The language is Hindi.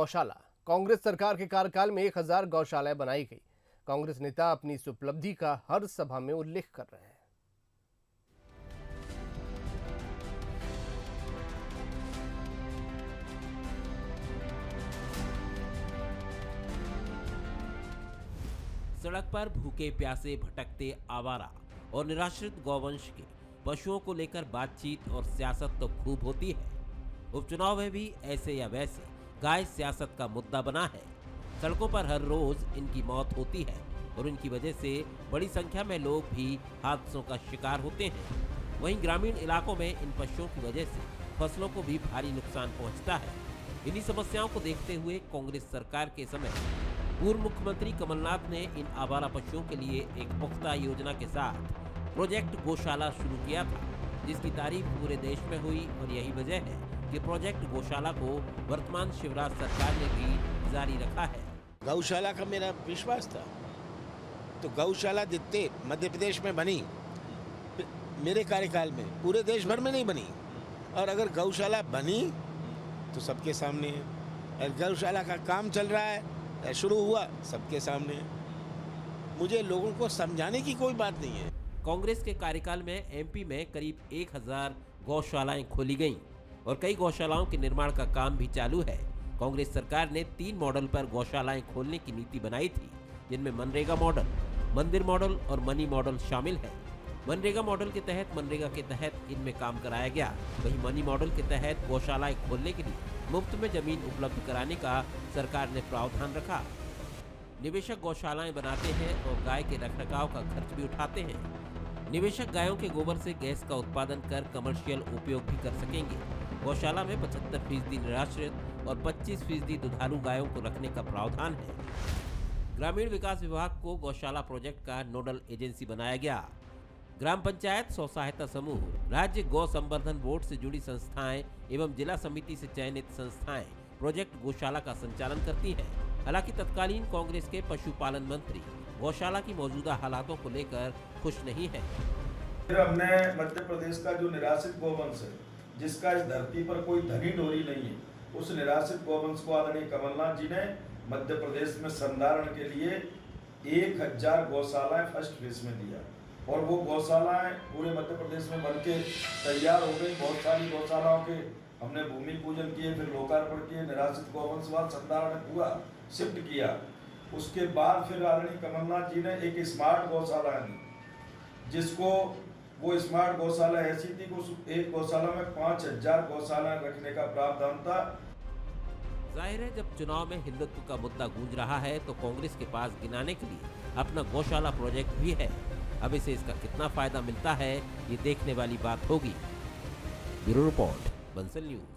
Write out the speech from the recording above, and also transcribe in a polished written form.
गौशाला। कांग्रेस सरकार के कार्यकाल में 1000 गौशालाएं बनाई गई। कांग्रेस नेता अपनी इस उपलब्धि का हर सभा में उल्लेख कर रहे हैं। सड़क पर भूखे प्यासे भटकते आवारा और निराश्रित गौवंश के पशुओं को लेकर बातचीत और सियासत तो खूब होती है। उपचुनाव में भी ऐसे या वैसे गाय सियासत का मुद्दा बना है। सड़कों पर हर रोज इनकी मौत होती है और इनकी वजह से बड़ी संख्या में लोग भी हादसों का शिकार होते हैं। वहीं ग्रामीण इलाकों में इन पशुओं की वजह से फसलों को भी भारी नुकसान पहुंचता है। इन्हीं समस्याओं को देखते हुए कांग्रेस सरकार के समय पूर्व मुख्यमंत्री कमलनाथ ने इन आवारा पशुओं के लिए एक पुख्ता योजना के साथ प्रोजेक्ट गौशाला शुरू किया था, जिसकी तारीफ पूरे देश में हुई। और यही वजह है कि प्रोजेक्ट गौशाला को वर्तमान शिवराज सरकार ने भी जारी रखा है। गौशाला का मेरा विश्वास था, तो गौशाला जितने मध्य प्रदेश में बनी मेरे कार्यकाल में, पूरे देश भर में नहीं बनी। और अगर गौशाला बनी तो सबके सामने है, और गौशाला का काम चल रहा है, शुरू हुआ, सबके सामने है। मुझे लोगों को समझाने की कोई बात नहीं है। कांग्रेस के कार्यकाल में एमपी में करीब 1000 गौशालाएं खोली गईं और कई गौशालाओं के निर्माण का काम भी चालू है। कांग्रेस सरकार ने 3 मॉडल पर गौशालाएं खोलने की नीति बनाई थी, जिनमें मनरेगा मॉडल, मंदिर मॉडल और मनी मॉडल शामिल है। मनरेगा मॉडल के तहत मनरेगा के तहत इनमें काम कराया गया। वहीं मनी मॉडल के तहत गौशालाएं खोलने के लिए मुफ्त में जमीन उपलब्ध कराने का सरकार ने प्रावधान रखा। निवेशक गौशालाएं बनाते हैं और गाय के रखरखाव का खर्च भी उठाते हैं। निवेशक गायों के गोबर से गैस का उत्पादन कर कमर्शियल उपयोग भी कर सकेंगे। गौशाला में 75% निराश्रित और 25% दुधारू गायों को रखने का प्रावधान है। ग्रामीण विकास विभाग को गौशाला प्रोजेक्ट का नोडल एजेंसी बनाया गया। ग्राम पंचायत, स्व सहायता समूह, राज्य गौ संवर्धन बोर्ड से जुड़ी संस्थाएं एवं जिला समिति से चयनित संस्थाएं प्रोजेक्ट गौशाला का संचालन करती हैं। हालांकि तत्कालीन कांग्रेस के पशुपालन मंत्री गौशाला की मौजूदा हालातों को लेकर खुश नहीं है। हमने मध्य प्रदेश का जो निराश्रित गौवंश है, जिसका इस धरती पर कोई धनी डोरी नहीं है, उस निराश्रित गौवंश को आदरणीय कमलनाथ जी ने मध्य प्रदेश में संधारण के लिए 1000 गौशालाएं फर्स्ट फेज में दिया। और वो गौशालाएं पूरे मध्य प्रदेश में बनके तैयार हो गई। बहुत सारी गौशालाओं के हमने भूमि पूजन किए, फिर लोकार्पण किए, निराश्रित गौवंशवाद संधारण हुआ, शिफ्ट किया। उसके बाद फिर आदरणीय कमलनाथ जी ने एक स्मार्ट गौशाला दी, जिसको वो स्मार्ट गौशाला ऐसी थी कि उस एक गौशाला में 5000 गौशाला रखने का प्रावधान था। जाहिर है, जब चुनाव में हिंदुत्व का मुद्दा गूंज रहा है तो कांग्रेस के पास गिनाने के लिए अपना गौशाला प्रोजेक्ट भी है। अब इसे इसका कितना फायदा मिलता है, ये देखने वाली बात होगी। Bureau report, Bansal news.